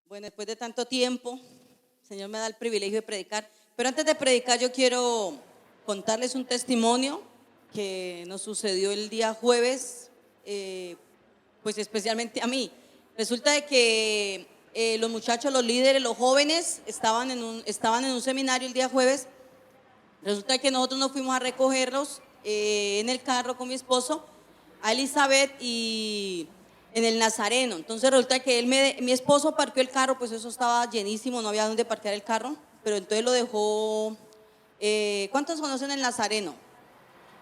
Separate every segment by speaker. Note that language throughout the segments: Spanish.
Speaker 1: Bueno, después de tanto tiempo, el Señor me da el privilegio de predicar. Pero antes de predicar, yo quiero contarles un testimonio que nos sucedió el día jueves, pues especialmente a mí. Resulta de que los muchachos, los líderes, los jóvenes estaban en un seminario el día jueves. Resulta que nosotros nos fuimos a recogerlos en el carro con mi esposo, a Elizabeth y en el Nazareno. Entonces resulta que mi esposo parqueó el carro, pues eso estaba llenísimo, no había dónde parquear el carro, pero entonces lo dejó. ¿Cuántos conocen el Nazareno?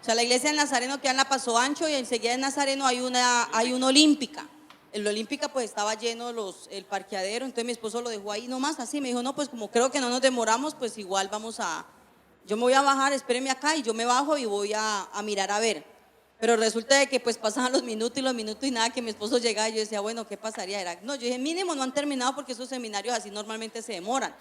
Speaker 1: O sea, la iglesia del Nazareno queda en la Paso Ancho y enseguida del Nazareno hay una Olímpica. En la Olímpica pues estaba lleno el parqueadero, entonces mi esposo lo dejó ahí nomás así, me dijo, no, pues como creo que no nos demoramos, pues igual yo me voy a bajar, espéreme acá, y yo me bajo y voy a mirar a ver. Pero resulta de que pues pasaban los minutos y nada, que mi esposo llegaba y yo decía, bueno, ¿qué pasaría? No, yo dije, mínimo no han terminado porque esos seminarios así normalmente se demoran.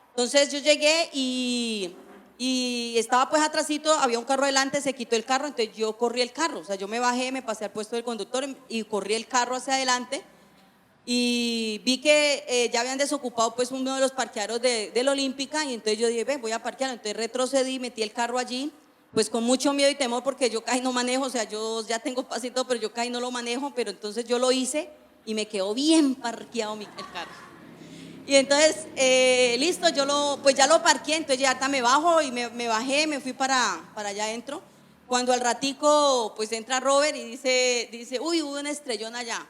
Speaker 1: Entonces yo llegué y estaba pues atrasito, había un carro delante, se quitó el carro, entonces yo corrí el carro, o sea, yo me bajé, me pasé al puesto del conductor y corrí el carro hacia adelante y vi que ya habían desocupado pues uno de los parqueaderos de la Olímpica y entonces yo dije, voy a parquear, entonces retrocedí, metí el carro allí, pues con mucho miedo y temor porque yo casi no manejo, o sea, yo ya tengo pasito, pero yo casi no lo manejo, pero entonces yo lo hice y me quedó bien parqueado el carro. Y entonces, listo, pues ya lo parqué, entonces ya hasta me bajo y me bajé, me fui para allá adentro. Cuando al ratico, pues entra Robert y dice, uy, hubo un estrellón allá.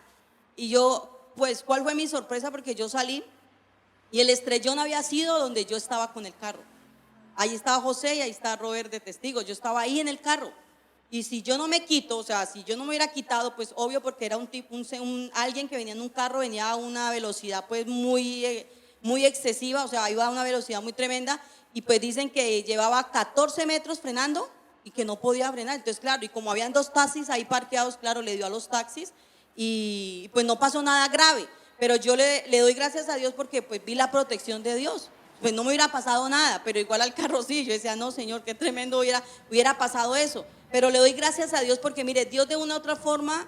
Speaker 1: Y yo, pues, ¿cuál fue mi sorpresa? Porque yo salí y el estrellón había sido donde yo estaba con el carro. Ahí estaba José y ahí está Robert de testigo. Yo estaba ahí en el carro. Y si yo no me quito, o sea, si yo no me hubiera quitado, pues obvio, porque era alguien que venía en un carro, venía a una velocidad pues muy excesiva, o sea, iba a una velocidad muy tremenda, y pues dicen que llevaba 14 metros frenando y que no podía frenar. Entonces, claro, y como habían dos taxis ahí parqueados, claro, le dio a los taxis y pues no pasó nada grave. Pero yo le doy gracias a Dios porque pues vi la protección de Dios. Pues no me hubiera pasado nada, pero igual al carro sí. Yo decía, no, Señor, qué tremendo hubiera pasado eso. Pero le doy gracias a Dios porque, mire, Dios de una u otra forma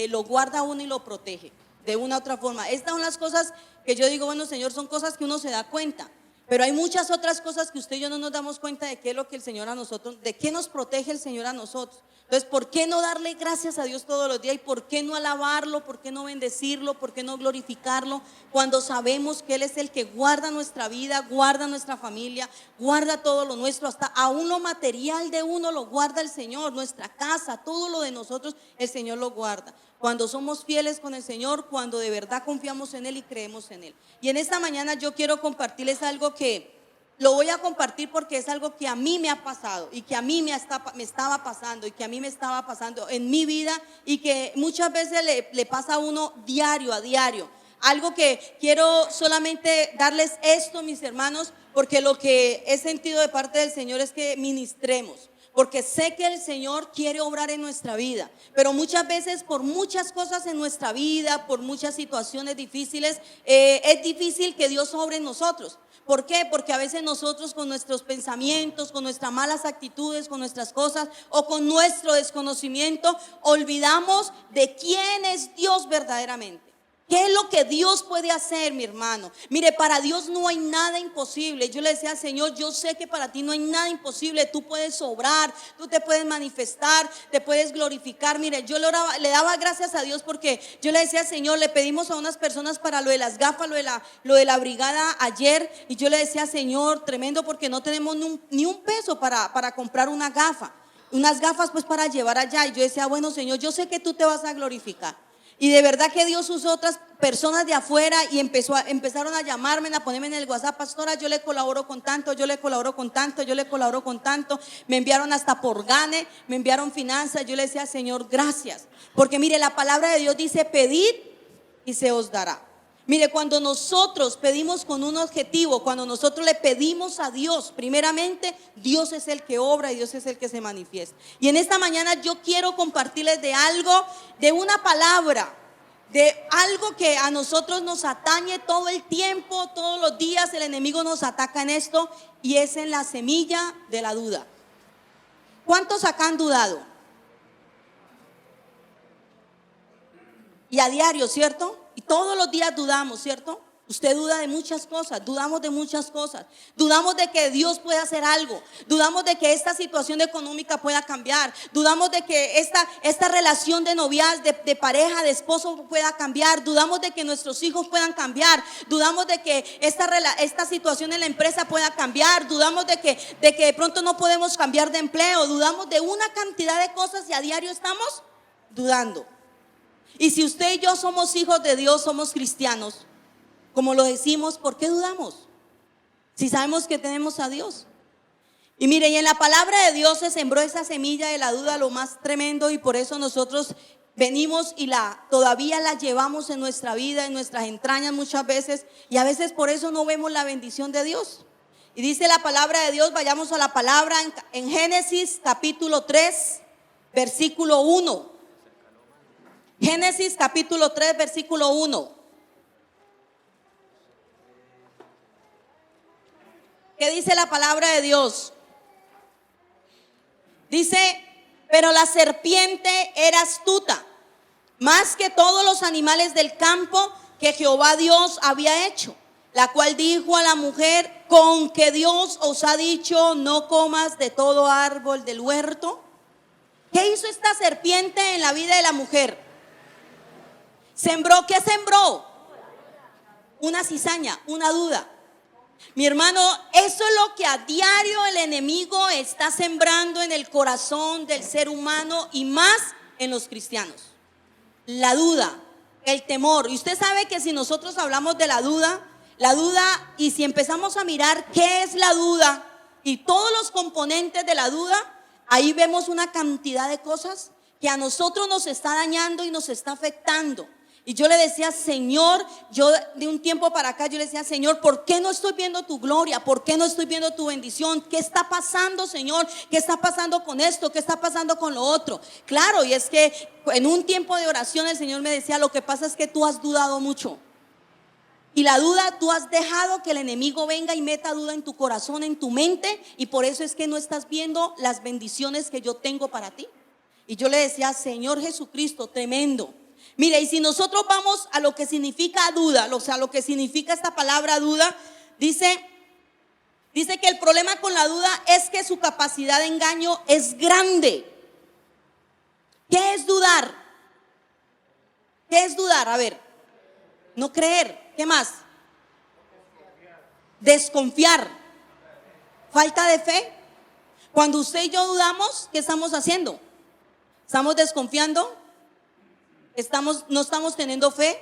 Speaker 1: lo guarda a uno y lo protege. De una u otra forma. Estas son las cosas que yo digo, bueno, Señor, son cosas que uno se da cuenta. Pero hay muchas otras cosas que usted y yo no nos damos cuenta de qué es lo que el Señor a nosotros, de qué nos protege el Señor a nosotros. Entonces, ¿por qué no darle gracias a Dios todos los días? ¿Y por qué no alabarlo? ¿Por qué no bendecirlo? ¿Por qué no glorificarlo? Cuando sabemos que Él es el que guarda nuestra vida, guarda nuestra familia, guarda todo lo nuestro, hasta aún lo material de uno lo guarda el Señor, nuestra casa, todo lo de nosotros, el Señor lo guarda. Cuando somos fieles con el Señor, cuando de verdad confiamos en Él y creemos en Él. Y en esta mañana yo quiero compartirles algo que lo voy a compartir porque es algo que a mí me ha pasado y que a mí me estaba pasando y que a mí me estaba pasando en mi vida y que muchas veces le pasa a uno diario a diario. Algo que quiero solamente darles esto, mis hermanos, porque lo que he sentido de parte del Señor es que ministremos. Porque sé que el Señor quiere obrar en nuestra vida, pero muchas veces por muchas cosas en nuestra vida, por muchas situaciones difíciles, es difícil que Dios obre en nosotros. ¿Por qué? Porque a veces nosotros con nuestros pensamientos, con nuestras malas actitudes, con nuestras cosas o con nuestro desconocimiento, olvidamos de quién es Dios verdaderamente. ¿Qué es lo que Dios puede hacer, mi hermano? Mire, para Dios no hay nada imposible. Yo le decía al Señor, yo sé que para ti no hay nada imposible. Tú puedes obrar, tú te puedes manifestar, te puedes glorificar. Mire, yo le daba gracias a Dios porque yo le decía al Señor, le pedimos a unas personas para lo de las gafas, lo de la brigada ayer. Y yo le decía, Señor, tremendo, porque no tenemos ni un peso para comprar una gafa. Unas gafas pues para llevar allá. Y yo decía, bueno, Señor, yo sé que tú te vas a glorificar. Y de verdad que Dios usó otras personas de afuera y empezaron a llamarme, a ponerme en el WhatsApp, pastora, yo le colaboro con tanto, yo le colaboro con tanto, yo le colaboro con tanto. Me enviaron hasta por Gane, me enviaron finanzas. Yo le decía, Señor, gracias. Porque mire, la palabra de Dios dice, pedid y se os dará. Mire, cuando nosotros pedimos con un objetivo, cuando nosotros le pedimos a Dios, primeramente, Dios es el que obra y Dios es el que se manifiesta. Y en esta mañana yo quiero compartirles de algo, de una palabra, de algo que a nosotros nos atañe todo el tiempo, todos los días el enemigo nos ataca en esto, y es en la semilla de la duda. ¿Cuántos acá han dudado? Y a diario, ¿cierto? Y todos los días dudamos, ¿cierto? Usted duda de muchas cosas, dudamos de muchas cosas. Dudamos de que Dios pueda hacer algo. Dudamos de que esta situación económica pueda cambiar. Dudamos de que esta relación de noviazgo, de pareja, de esposo pueda cambiar. Dudamos de que nuestros hijos puedan cambiar. Dudamos de que esta situación en la empresa pueda cambiar. Dudamos de que de pronto no podemos cambiar de empleo. Dudamos de una cantidad de cosas y a diario estamos dudando. Y si usted y yo somos hijos de Dios, somos cristianos, como lo decimos, ¿por qué dudamos? Si sabemos que tenemos a Dios. Y mire, y en la palabra de Dios se sembró esa semilla de la duda, lo más tremendo, y por eso nosotros venimos y todavía la llevamos en nuestra vida, en nuestras entrañas muchas veces, y a veces por eso no vemos la bendición de Dios. Y dice la palabra de Dios, vayamos a la palabra en Génesis capítulo 3, versículo 1. Génesis capítulo 3, versículo 1. ¿Qué dice la palabra de Dios? Dice, pero la serpiente era astuta, más que todos los animales del campo que Jehová Dios había hecho, la cual dijo a la mujer, con que Dios os ha dicho, no comas de todo árbol del huerto. ¿Qué hizo esta serpiente en la vida de la mujer? Sembró, ¿qué sembró? Una cizaña, una duda. Mi hermano, eso es lo que a diario el enemigo está sembrando en el corazón del ser humano y más en los cristianos. La duda, el temor. Y usted sabe que si nosotros hablamos de la duda, y si empezamos a mirar qué es la duda y todos los componentes de la duda, ahí vemos una cantidad de cosas que a nosotros nos está dañando y nos está afectando. Y yo le decía, Señor, yo de un tiempo para acá, yo le decía, Señor, ¿por qué no estoy viendo tu gloria? ¿Por qué no estoy viendo tu bendición? ¿Qué está pasando, Señor? ¿Qué está pasando con esto? ¿Qué está pasando con lo otro? Claro, y es que en un tiempo de oración el Señor me decía, lo que pasa es que tú has dudado mucho. Y la duda, tú has dejado que el enemigo venga y meta duda en tu corazón, en tu mente, y por eso es que no estás viendo las bendiciones que yo tengo para ti. Y yo le decía, Señor Jesucristo, tremendo. Mire, y si nosotros vamos a lo que significa duda, o sea, lo que significa esta palabra duda, dice que el problema con la duda es que su capacidad de engaño es grande. ¿Qué es dudar? ¿Qué es dudar? A ver, no creer. ¿Qué más? Desconfiar. Falta de fe. Cuando usted y yo dudamos, ¿qué estamos haciendo? ¿Estamos desconfiando? No estamos teniendo fe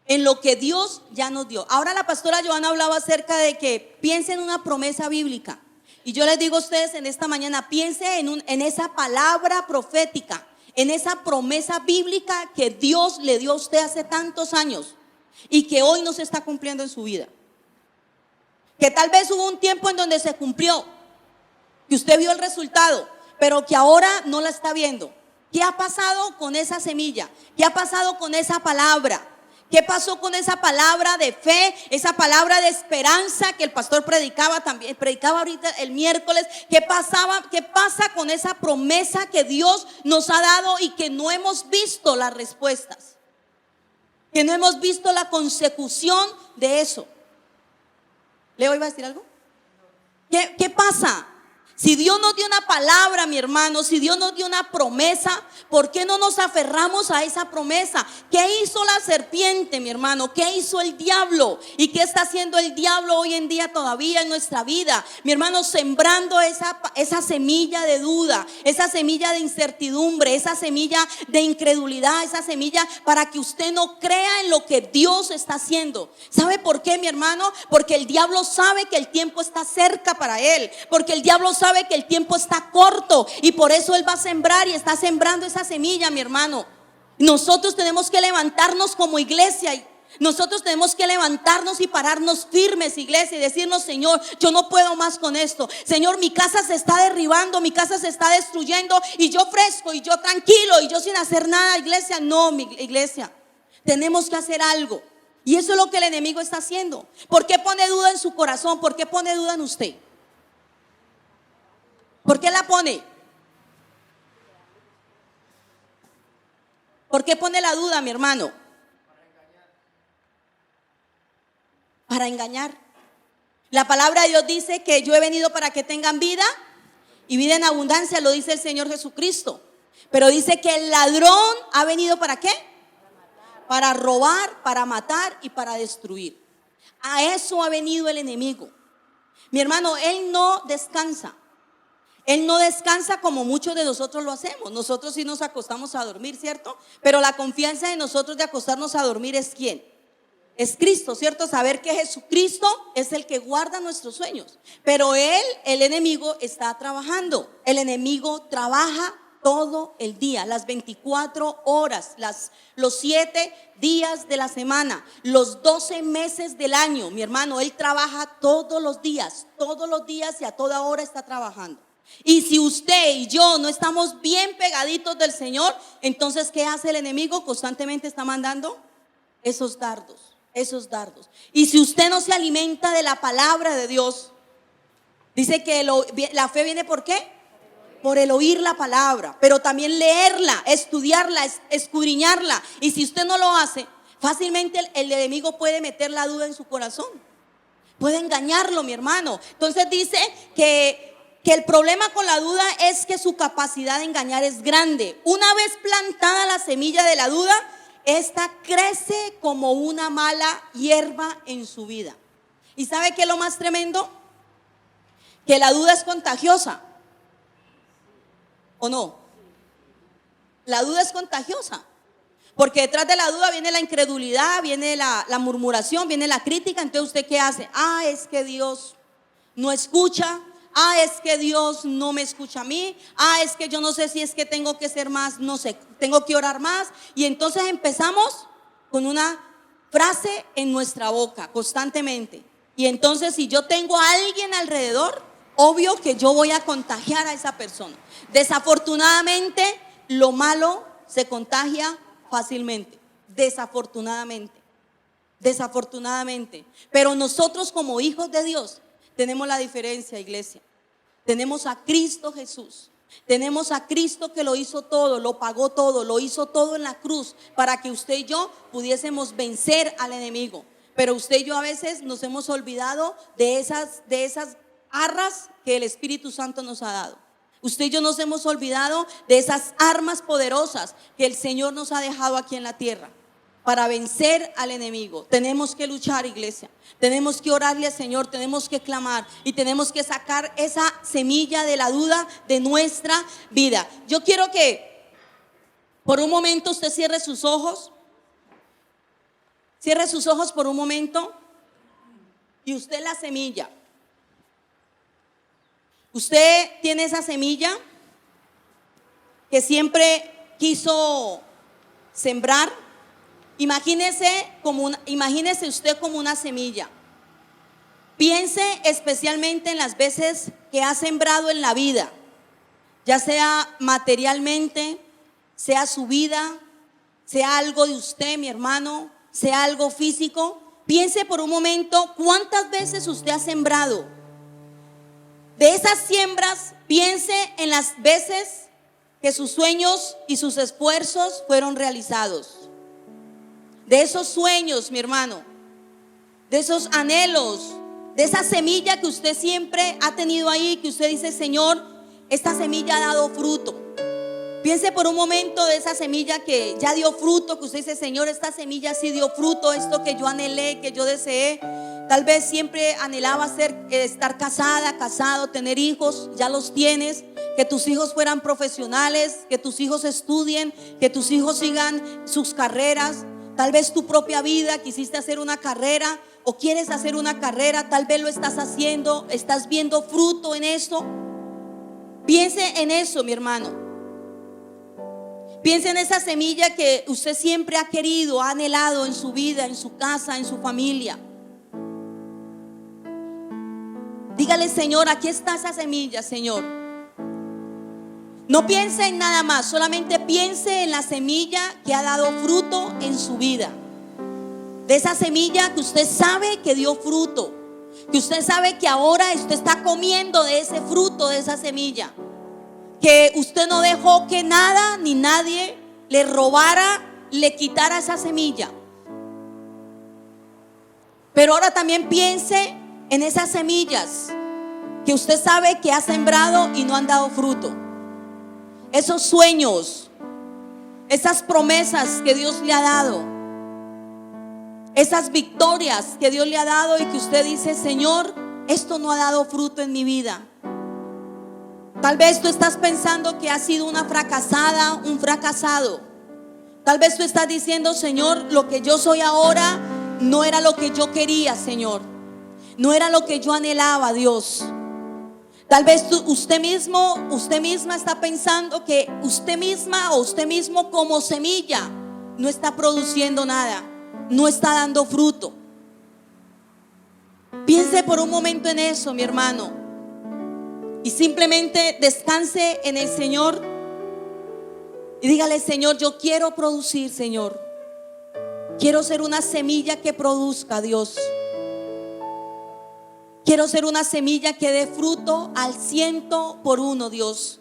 Speaker 1: en lo que Dios ya nos dio. Ahora la pastora Joana hablaba acerca de que piensen en una promesa bíblica. Y yo les digo a ustedes en esta mañana, piense en esa palabra profética, en esa promesa bíblica que Dios le dio a usted hace tantos años y que hoy no se está cumpliendo en su vida. Que tal vez hubo un tiempo en donde se cumplió, que usted vio el resultado, pero que ahora no la está viendo. ¿Qué ha pasado con esa semilla? ¿Qué ha pasado con esa palabra? ¿Qué pasó con esa palabra de fe, esa palabra de esperanza que el pastor predicaba ahorita el miércoles? ¿Qué pasa con esa promesa que Dios nos ha dado y que no hemos visto las respuestas? Que no hemos visto la consecución de eso. ¿Leo iba a decir algo? ¿Qué pasa? Si Dios nos dio una palabra, mi hermano, si Dios nos dio una promesa, ¿por qué no nos aferramos a esa promesa? ¿Qué hizo la serpiente, mi hermano? ¿Qué hizo el diablo? ¿Y qué está haciendo el diablo hoy en día todavía en nuestra vida? Mi hermano, sembrando esa semilla de duda, esa semilla de incertidumbre, esa semilla de incredulidad, esa semilla para que usted no crea en lo que Dios está haciendo. ¿Sabe por qué, mi hermano? Porque el diablo sabe que el tiempo está cerca para él, porque el diablo sabe que el tiempo está corto y por eso él va a sembrar y está sembrando esa semilla, mi hermano. Nosotros tenemos que levantarnos como iglesia. Nosotros tenemos que levantarnos y pararnos firmes, iglesia, y decirnos, Señor, yo no puedo más con esto. Señor, mi casa se está derribando, mi casa se está destruyendo y yo fresco y yo tranquilo y yo sin hacer nada, iglesia. No, mi iglesia, tenemos que hacer algo. Y eso es lo que el enemigo está haciendo. ¿Por qué pone duda en su corazón? ¿Por qué pone duda en usted? ¿Por qué la pone? ¿Por qué pone la duda, mi hermano? engañar. La palabra de Dios dice que yo he venido para que tengan vida y vida en abundancia, lo dice el Señor Jesucristo. Pero dice que el ladrón ha venido ¿para qué? Para robar, para matar y para destruir. A eso ha venido el enemigo. Mi hermano, él no descansa. Él no descansa como muchos de nosotros lo hacemos. Nosotros sí nos acostamos a dormir, ¿cierto? Pero la confianza de nosotros de acostarnos a dormir es ¿quién? Es Cristo, ¿cierto? Saber que Jesucristo es el que guarda nuestros sueños. Pero él, el enemigo, está trabajando. El enemigo trabaja todo el día, las 24 horas, los 7 días de la semana, los 12 meses del año. Mi hermano, él trabaja todos los días y a toda hora está trabajando. Y si usted y yo no estamos bien pegaditos del Señor, entonces ¿qué hace el enemigo? Constantemente está mandando esos dardos. Y si usted no se alimenta de la palabra de Dios, dice que la fe viene ¿por qué? Por el oír la palabra, pero también leerla, estudiarla, escudriñarla. Y si usted no lo hace, fácilmente el enemigo puede meter la duda en su corazón, puede engañarlo, mi hermano. Entonces dice que el problema con la duda es que su capacidad de engañar es grande. Una vez plantada la semilla de la duda, esta crece como una mala hierba en su vida. ¿Y sabe qué es lo más tremendo? Que la duda es contagiosa. ¿O no? La duda es contagiosa. Porque detrás de la duda viene la incredulidad, viene la murmuración, viene la crítica. Entonces ¿usted qué hace? Es que Dios no escucha. Es que Dios no me escucha a mí. Es que yo no sé si es que tengo que ser más, no sé, tengo que orar más. Y entonces empezamos con una frase en nuestra boca constantemente. Y entonces si yo tengo a alguien alrededor, obvio que yo voy a contagiar a esa persona. Desafortunadamente, lo malo se contagia fácilmente. Desafortunadamente. Pero nosotros como hijos de Dios tenemos la diferencia, iglesia. Tenemos a Cristo Jesús. Tenemos a Cristo que lo hizo todo, lo pagó todo, lo hizo todo en la cruz para que usted y yo pudiésemos vencer al enemigo. Pero usted y yo a veces nos hemos olvidado de esas arras que el Espíritu Santo nos ha dado. Usted y yo nos hemos olvidado de esas armas poderosas que el Señor nos ha dejado aquí en la tierra para vencer al enemigo. Tenemos que luchar, iglesia. Tenemos que orarle al Señor, tenemos que clamar y tenemos que sacar esa semilla de la duda de nuestra vida. Yo quiero que por un momento usted cierre sus ojos. Cierre sus ojos por un momento. Y usted la semilla. Usted tiene esa semilla que siempre quiso sembrar. Imagínese usted como una semilla. Piense especialmente en las veces que ha sembrado en la vida, ya sea materialmente, sea su vida, sea algo de usted, mi hermano, sea algo físico. Piense por un momento cuántas veces usted ha sembrado. De esas siembras, piense en las veces que sus sueños y sus esfuerzos fueron realizados. De esos sueños, mi hermano, de esos anhelos, de esa semilla que usted siempre ha tenido ahí, que usted dice: Señor, esta semilla ha dado fruto. Piense por un momento de esa semilla que ya dio fruto, que usted dice: Señor, esta semilla sí dio fruto, esto que yo anhelé, que yo deseé. Tal vez siempre anhelaba estar casada, casado, tener hijos, ya los tienes. Que tus hijos fueran profesionales, que tus hijos estudien, que tus hijos sigan sus carreras. Tal vez tu propia vida, quisiste hacer una carrera o quieres hacer una carrera, tal vez lo estás haciendo, estás viendo fruto en eso. Piense en eso, mi hermano. Piense en esa semilla que usted siempre ha querido, ha anhelado en su vida, en su casa, en su familia. Dígale: Señor, aquí está esa semilla, Señor. No piense en nada más, solamente piense en la semilla que ha dado fruto en su vida. De esa semilla que usted sabe que dio fruto, que usted sabe que ahora usted está comiendo de ese fruto, de esa semilla. Que usted no dejó que nada ni nadie le robara, le quitara esa semilla. Pero ahora también piense en esas semillas que usted sabe que ha sembrado y no han dado fruto. Esos sueños, esas promesas que Dios le ha dado, esas victorias que Dios le ha dado y que usted dice: Señor, esto no ha dado fruto en mi vida. Tal vez tú estás pensando que has sido una fracasada, un fracasado. Tal vez tú estás diciendo: Señor, lo que yo soy ahora no era lo que yo quería, Señor. No era lo que yo anhelaba, Dios. Tal vez usted misma está pensando que usted misma o usted mismo como semilla no está produciendo nada, no está dando fruto. Piense por un momento en eso, mi hermano, y simplemente descanse en el Señor y dígale: Señor, yo quiero producir, Señor. Quiero ser una semilla que produzca, Dios. Quiero ser una semilla que dé fruto al 100%, Dios.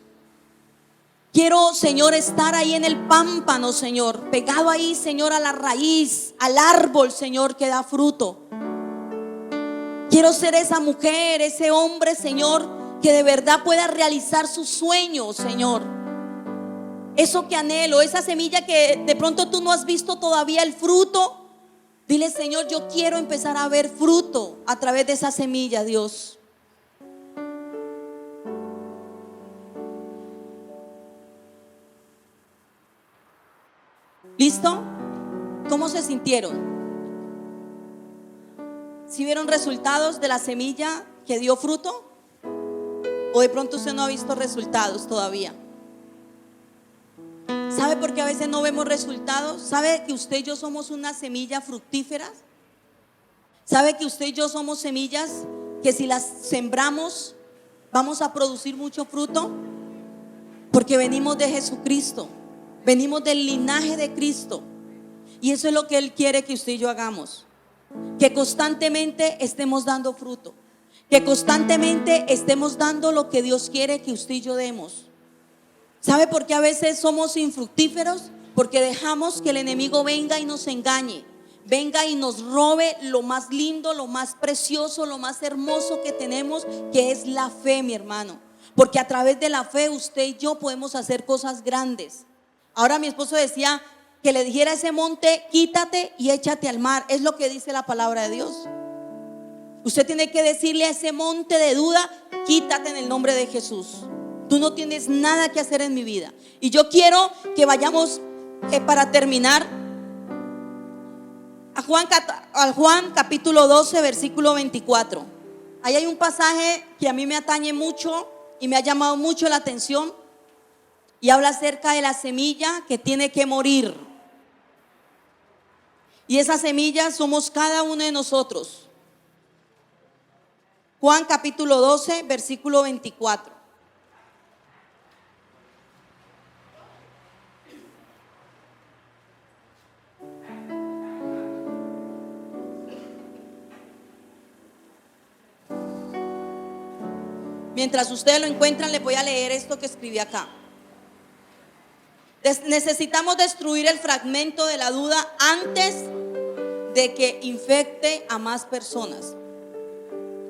Speaker 1: Quiero, Señor, estar ahí en el pámpano, Señor, pegado ahí, Señor, a la raíz, al árbol, Señor, que da fruto. Quiero ser esa mujer, ese hombre, Señor, que de verdad pueda realizar sus sueños, Señor. Eso que anhelo, esa semilla que de pronto tú no has visto todavía el fruto. Dile: Señor, yo quiero empezar a ver fruto a través de esa semilla, Dios. ¿Listo? ¿Cómo se sintieron? ¿Sí vieron resultados de la semilla que dio fruto? ¿O de pronto usted no ha visto resultados todavía? ¿Sabe por qué a veces no vemos resultados? ¿Sabe que usted y yo somos una semilla fructífera? ¿Sabe que usted y yo somos semillas que si las sembramos vamos a producir mucho fruto? Porque venimos de Jesucristo, venimos del linaje de Cristo. Y eso es lo que Él quiere que usted y yo hagamos. Que constantemente estemos dando fruto, que constantemente estemos dando lo que Dios quiere que usted y yo demos. ¿Sabe por qué a veces somos infructíferos? Porque dejamos que el enemigo venga y nos engañe, venga y nos robe lo más lindo, lo más precioso, lo más hermoso que tenemos, que es la fe, mi hermano. Porque a través de la fe usted y yo podemos hacer cosas grandes. Ahora mi esposo decía que le dijera a ese monte: quítate y échate al mar. Es lo que dice la palabra de Dios. Usted tiene que decirle a ese monte de duda: quítate en el nombre de Jesús. Tú no tienes nada que hacer en mi vida. Y yo quiero que vayamos para terminar a Juan capítulo 12 versículo 24. Ahí hay un pasaje que a mí me atañe mucho y me ha llamado mucho la atención, y habla acerca de la semilla que tiene que morir. Y esa semilla somos cada uno de nosotros. Juan capítulo 12 versículo 24. Mientras ustedes lo encuentran, les voy a leer esto que escribí acá. Necesitamos destruir el fragmento de la duda antes de que infecte a más personas.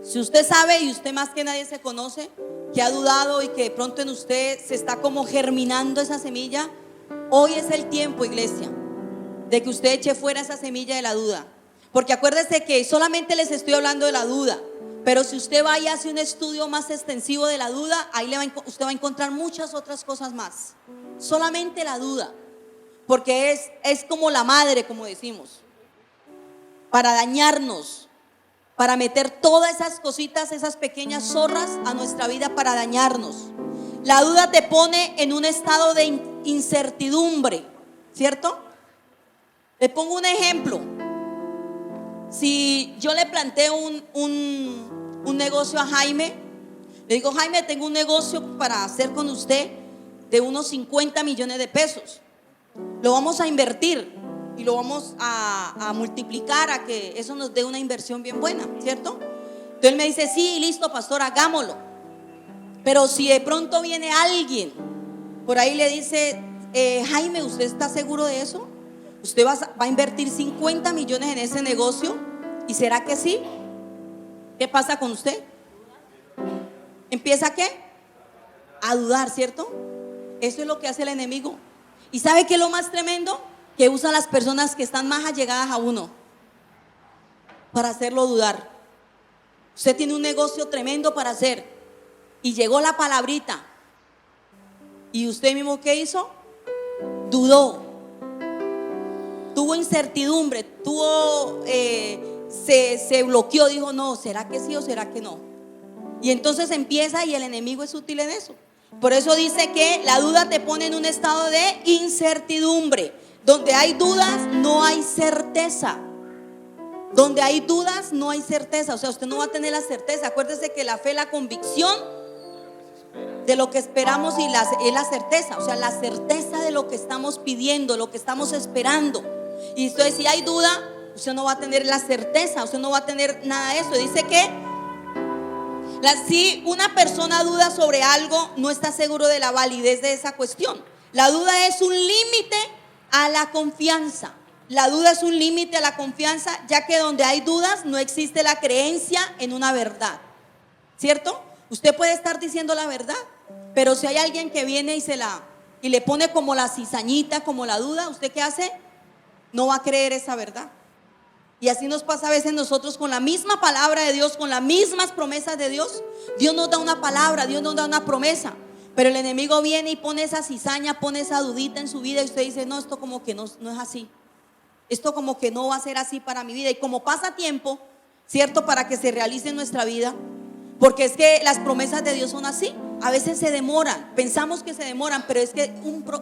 Speaker 1: Si usted sabe, y usted más que nadie se conoce, que ha dudado y que de pronto en usted se está como germinando esa semilla, hoy es el tiempo, iglesia, de que usted eche fuera esa semilla de la duda. Porque acuérdese que solamente les estoy hablando de la duda, pero si usted va y hace un estudio más extensivo de la duda, ahí usted va a encontrar muchas otras cosas más. Solamente la duda, porque es como la madre, como decimos, para dañarnos, para meter todas esas cositas, esas pequeñas zorras a nuestra vida para dañarnos. La duda te pone en un estado de incertidumbre, ¿cierto? Le pongo un ejemplo. Si yo le planteo un negocio a Jaime, le digo: Jaime, tengo un negocio para hacer con usted de unos 50 millones de pesos. Lo vamos a invertir y lo vamos a multiplicar a que eso nos dé una inversión bien buena, ¿cierto? Entonces él me dice: sí, listo, pastor, hagámoslo. Pero si de pronto viene alguien por ahí y le dice: Jaime, ¿usted está seguro de eso? ¿Usted va a invertir 50 millones en ese negocio ¿Y será que sí? ¿Qué pasa con usted? ¿Empieza a qué? A dudar, ¿cierto? Eso es lo que hace el enemigo. ¿Y sabe qué es lo más tremendo? Que usa a las personas que están más allegadas a uno para hacerlo dudar. Usted tiene un negocio tremendo para hacer y llegó la palabrita. ¿Y usted mismo qué hizo? Dudó. Tuvo incertidumbre, se bloqueó, dijo, no, ¿será que sí o será que no? Y entonces empieza, y el enemigo es útil en eso. Por eso dice que la duda te pone en un estado de incertidumbre. Donde hay dudas no hay certeza. Donde hay dudas no hay certeza. O sea, usted no va a tener la certeza. Acuérdese que la fe es la convicción de lo que esperamos y es la certeza. O sea, la certeza de lo que estamos pidiendo, lo que estamos esperando. Y entonces si hay duda, usted no va a tener la certeza, usted no va a tener nada de eso. Dice que si una persona duda sobre algo, no está seguro de la validez de esa cuestión. La duda es un límite a la confianza. La duda es un límite a la confianza, ya que donde hay dudas no existe la creencia en una verdad. ¿Cierto? Usted puede estar diciendo la verdad, pero si hay alguien que viene y le pone como la cizañita, como la duda, ¿usted qué hace? No va a creer esa verdad. Y así nos pasa a veces nosotros con la misma palabra de Dios, con las mismas promesas de Dios. Dios nos da una palabra, Dios nos da una promesa, pero el enemigo viene y pone esa cizaña, pone esa dudita en su vida, y usted dice, no, esto como que no es así. Esto como que no va a ser así para mi vida. Y como pasa tiempo, ¿cierto? Para que se realice en nuestra vida, porque es que las promesas de Dios son así. A veces se demoran, pensamos que se demoran, pero es que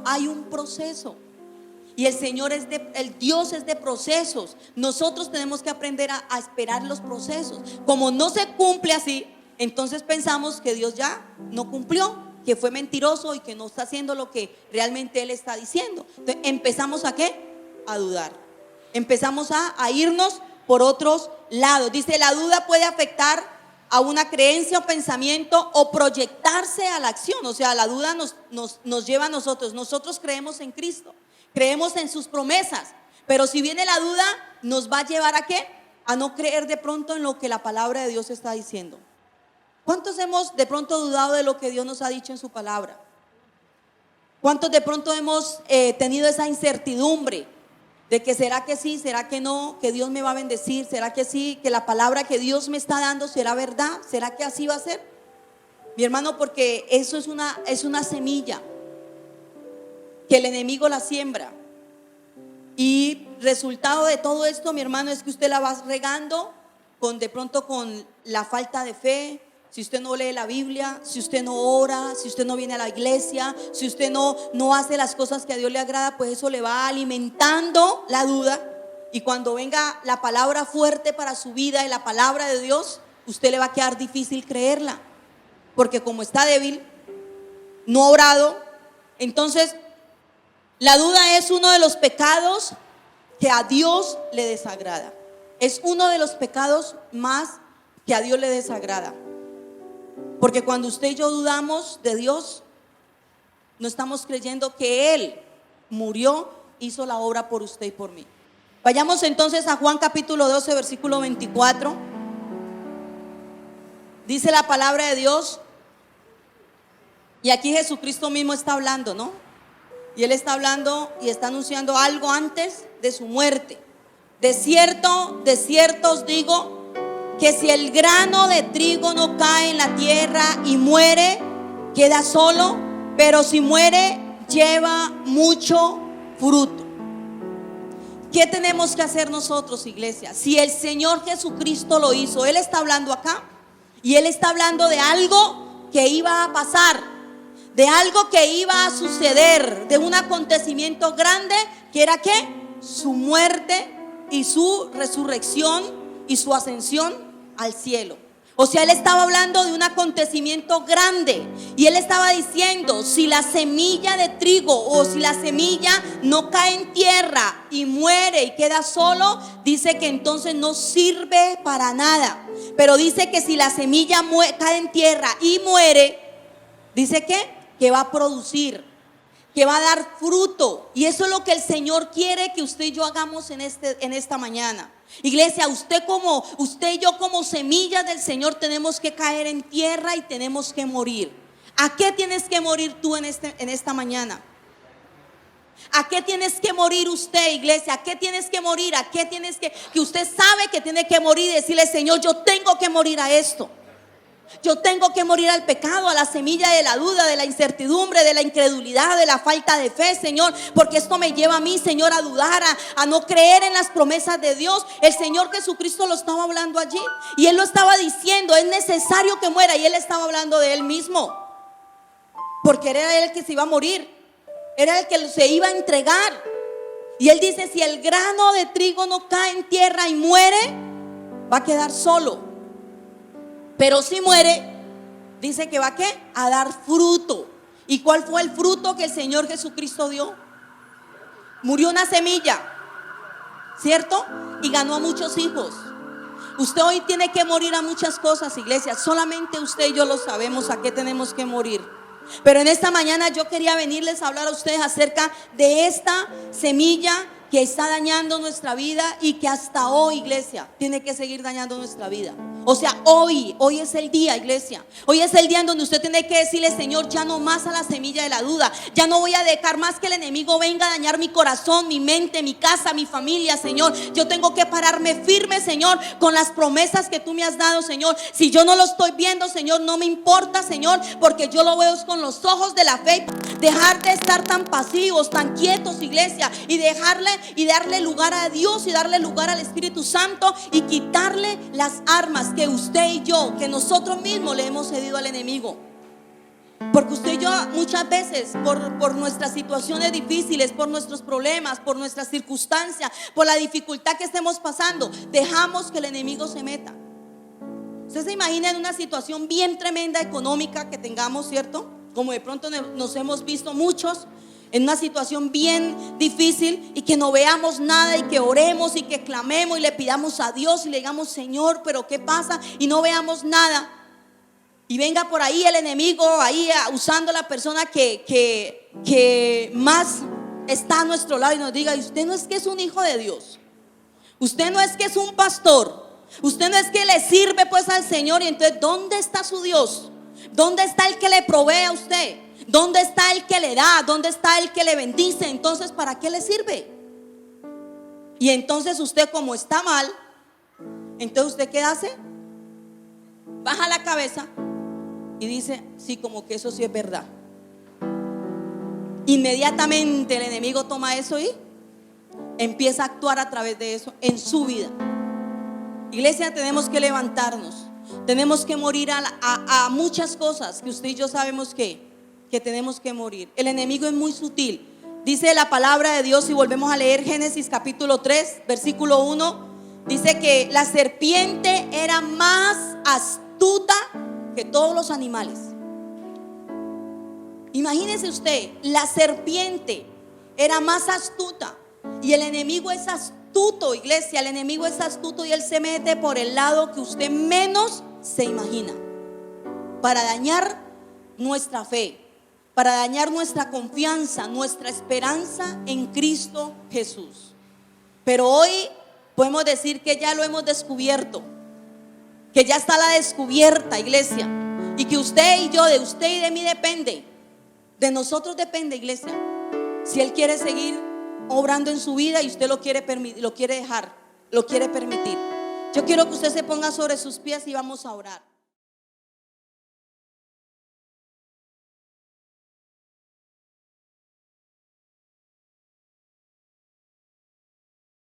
Speaker 1: hay un proceso. Y el Señor el Dios es de procesos. Nosotros tenemos que aprender a esperar los procesos. Como no se cumple así, entonces pensamos que Dios ya no cumplió, que fue mentiroso y que no está haciendo lo que realmente Él está diciendo. Entonces empezamos ¿a qué? A dudar. Empezamos a irnos por otros lados. Dice, la duda puede afectar a una creencia o pensamiento o proyectarse a la acción. O sea, la duda nos lleva a nosotros. Nosotros creemos en Cristo, creemos en sus promesas, pero si viene la duda, nos va a llevar ¿a qué? A no creer de pronto en lo que la palabra de Dios está diciendo. ¿Cuántos hemos de pronto dudado de lo que Dios nos ha dicho en su palabra? ¿Cuántos de pronto hemos tenido esa incertidumbre de que será que sí, será que no, que Dios me va a bendecir, será que sí, que la palabra que Dios me está dando será verdad, será que así va a ser? Mi hermano, porque eso es una semilla que el enemigo la siembra, y resultado de todo esto, mi hermano, es que usted la va regando de pronto con la falta de fe. Si usted no lee la Biblia, si usted no ora, si usted no viene a la iglesia, si usted no hace las cosas que a Dios le agrada, pues eso le va alimentando la duda. Y cuando venga la palabra fuerte para su vida y la palabra de Dios, usted le va a quedar difícil creerla, porque como está débil, no ha orado. Entonces la duda es uno de los pecados que a Dios le desagrada. Es uno de los pecados más que a Dios le desagrada. Porque cuando usted y yo dudamos de Dios, no estamos creyendo que Él murió, hizo la obra por usted y por mí. Vayamos entonces a Juan capítulo 12, versículo 24. Dice la palabra de Dios, y aquí Jesucristo mismo está hablando, ¿no? Y Él está hablando y está anunciando algo antes de su muerte. De cierto os digo, que si el grano de trigo no cae en la tierra y muere, queda solo, pero si muere, lleva mucho fruto. ¿Qué tenemos que hacer nosotros, iglesia? Si el Señor Jesucristo lo hizo, Él está hablando acá, y Él está hablando de algo que iba a pasar, de algo que iba a suceder, de un acontecimiento grande, que era ¿qué? Su muerte y su resurrección y su ascensión al cielo. O sea, Él estaba hablando de un acontecimiento grande, y Él estaba diciendo, si la semilla de trigo o si la semilla no cae en tierra y muere y queda solo, dice que entonces no sirve para nada. Pero dice que si la semilla cae en tierra y muere, dice que va a producir, que va a dar fruto. Y eso es lo que el Señor quiere que usted y yo hagamos en esta mañana. Iglesia, usted y yo como semillas del Señor tenemos que caer en tierra y tenemos que morir. ¿A qué tienes que morir tú en esta mañana? ¿A qué tienes que morir usted, iglesia? ¿A qué tienes que morir? ¿A qué tienes que usted sabe que tiene que morir y decirle, Señor, yo tengo que morir a esto? Yo tengo que morir al pecado, a la semilla de la duda, de la incertidumbre, de la incredulidad, de la falta de fe, Señor, porque esto me lleva a mí, Señor, a dudar, a no creer en las promesas de Dios. El Señor Jesucristo lo estaba hablando allí y Él lo estaba diciendo, es necesario que muera, y Él estaba hablando de Él mismo, porque era Él el que se iba a morir, era el que se iba a entregar. Y Él dice, si el grano de trigo no cae en tierra y muere, va a quedar solo. Pero si muere, dice que va a dar fruto. ¿Y cuál fue el fruto que el Señor Jesucristo dio? Murió una semilla, ¿cierto? Y ganó a muchos hijos. Usted hoy tiene que morir a muchas cosas, iglesia. Solamente usted y yo lo sabemos a qué tenemos que morir. Pero en esta mañana yo quería venirles a hablar a ustedes acerca de esta semilla que está dañando nuestra vida y que hasta hoy, iglesia, tiene que seguir dañando nuestra vida. O sea, hoy es el día, iglesia. Hoy es el día en donde usted tiene que decirle, Señor, ya no más a la semilla de la duda. Ya no voy a dejar más que el enemigo venga a dañar mi corazón, mi mente, mi casa, mi familia, Señor. Yo tengo que pararme firme, Señor, con las promesas que tú me has dado, Señor. Si yo no lo estoy viendo, Señor, no me importa, Señor, porque yo lo veo con los ojos de la fe. Dejar de estar tan pasivos, tan quietos, iglesia, y darle lugar a Dios y darle lugar al Espíritu Santo y quitarle las armas que usted y yo, que nosotros mismos le hemos cedido al enemigo. Porque usted y yo muchas veces por nuestras situaciones difíciles, por nuestros problemas, por nuestras circunstancias, por la dificultad que estemos pasando, dejamos que el enemigo se meta. Usted se imagina en una situación bien tremenda económica que tengamos, ¿cierto? Como de pronto nos hemos visto muchos en una situación bien difícil y que no veamos nada y que oremos y que clamemos y le pidamos a Dios y le digamos, Señor, pero ¿qué pasa? Y no veamos nada. Y venga por ahí el enemigo ahí usando la persona que más está a nuestro lado y nos diga, usted no es que es un hijo de Dios, usted no es que es un pastor, usted no es que le sirve pues al Señor. Y entonces, ¿dónde está su Dios? ¿Dónde está el que le provee a usted? ¿Dónde está el que le da? ¿Dónde está el que le bendice? Entonces, ¿para qué le sirve? Y entonces usted, como está mal, entonces usted ¿qué hace? Baja la cabeza y dice, sí, como que eso sí es verdad. Inmediatamente el enemigo toma eso y empieza a actuar a través de eso en su vida. Iglesia, tenemos que levantarnos. Tenemos que morir a muchas cosas que usted y yo sabemos que tenemos que morir. El enemigo es muy sutil. Dice la palabra de Dios, y volvemos a leer Génesis capítulo 3, versículo 1. Dice que la serpiente era más astuta que todos los animales. Imagínese usted, la serpiente era más astuta. Y el enemigo es astuto, iglesia. El enemigo es astuto y él se mete por el lado que usted menos se imagina, para dañar nuestra fe, para dañar nuestra confianza, nuestra esperanza en Cristo Jesús. Pero hoy podemos decir que ya lo hemos descubierto, que ya está la descubierta, iglesia, y que usted y yo, de usted y de mí depende, de nosotros depende, iglesia, si Él quiere seguir obrando en su vida y usted lo quiere permitir, lo quiere dejar, lo quiere permitir. Yo quiero que usted se ponga sobre sus pies y vamos a orar.